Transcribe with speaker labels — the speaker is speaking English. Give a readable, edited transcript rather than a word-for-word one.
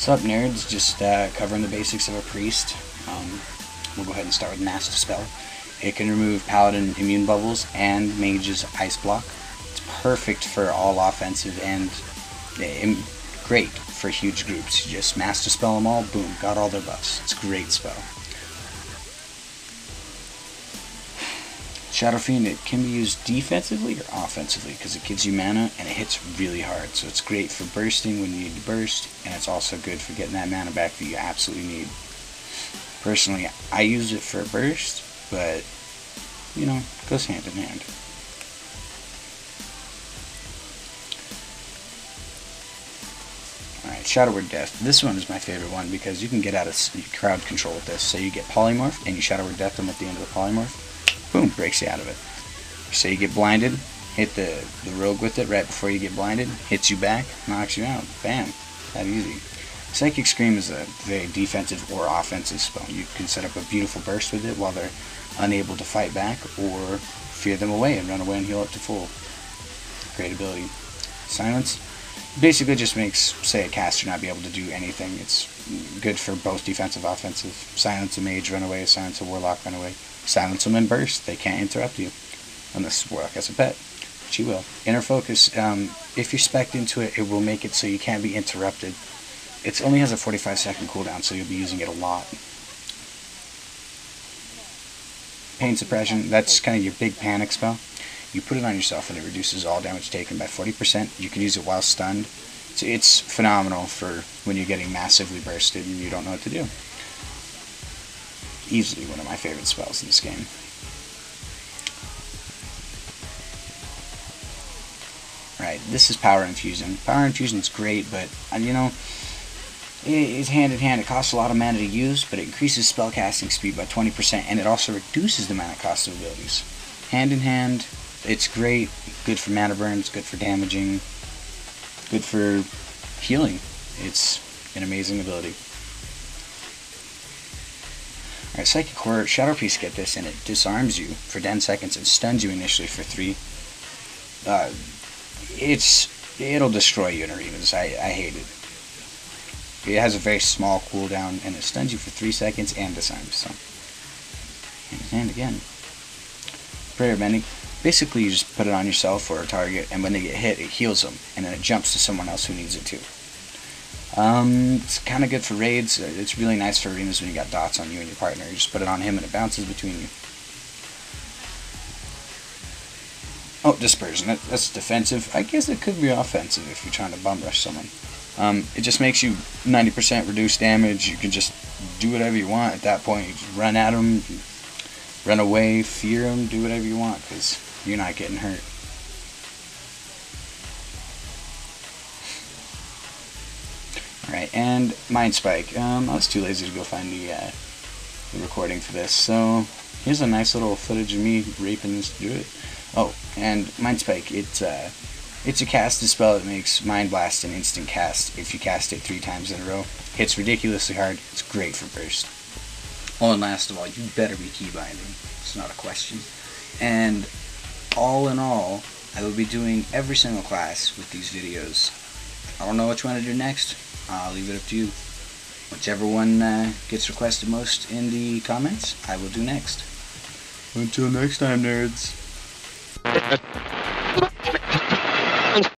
Speaker 1: What's up, nerds? Just covering the basics of a priest. We'll go ahead and start with Master Spell. It can remove Paladin immune bubbles and Mage's ice block. It's perfect for all offensive and great for huge groups. You just Master Spell them all, boom, got all their buffs. It's a great spell. Shadow Fiend, it can be used defensively or offensively because it gives you mana and it hits really hard. So it's great for bursting when you need to burst, and it's also good for getting that mana back that you absolutely need. Personally, I use it for a burst, but, you know, it goes hand in hand. Alright, Shadow Word Death. This one is my favorite one because you can get out of crowd control with this. So you get Polymorph and you Shadow Word Death them at the end of the Polymorph. Boom, breaks you out of it. So you get blinded, hit the rogue with it right before you get blinded, hits you back, knocks you out. Bam. That easy. Psychic Scream is a very defensive or offensive spell. You can set up a beautiful burst with it while they're unable to fight back, or fear them away and run away and heal up to full. Great ability. Silence basically just makes, say, a caster not be able to do anything. It's good for both defensive and offensive. Silence a mage, run away. Silence a warlock, run away. Silence them and burst. They can't interrupt you. Unless warlock has a pet, which you will. Inner Focus, if you're spec'd into it, it will make it so you can't be interrupted. It only has a 45-second cooldown, so you'll be using it a lot. Pain Suppression, that's kind of your big panic spell. You put it on yourself and it reduces all damage taken by 40%. You can use it while stunned. So it's phenomenal for when you're getting massively bursted and you don't know what to do. Easily one of my favorite spells in this game. Right, this is Power Infusion. Power Infusion is great, but, you know, it's hand in hand. It costs a lot of mana to use, but it increases spellcasting speed by 20%, and it also reduces the mana cost of abilities. Hand in hand, it's great. Good for mana burns, good for damaging, good for healing. It's an amazing ability. Alright, Psychic Horror, Shadow Priest get this, and it disarms you for 10 seconds and stuns you initially for 3. It'll destroy you in arenas. I hate it. It has a very small cooldown, and it stuns you for 3 seconds and disarms. So, and again, Prayer Bending. Basically, you just put it on yourself or a target, and when they get hit, it heals them, and then it jumps to someone else who needs it too. It's kind of good for raids. It's really nice for arenas when you got dots on you and your partner. You just put it on him and it bounces between you. Oh, Dispersion. That's defensive. I guess it could be offensive if you're trying to bum rush someone. It just makes you 90% reduced damage. You can just do whatever you want at that point. You just run at them, run away, fear them, do whatever you want because you're not getting hurt. Alright, and Mind Spike. I was too lazy to go find the recording for this, so here's a nice little footage of me raping this druid. Oh, and Mind Spike, it's a casted spell that makes Mind Blast an instant cast if you cast it 3 times in a row. Hits ridiculously hard, it's great for burst. Oh, and last of all, you better be keybinding. It's not a question. And all in all, I will be doing every single class with these videos. I don't know which one to do next. I'll leave it up to you. Whichever one gets requested most in the comments, I will do next. Until next time, nerds.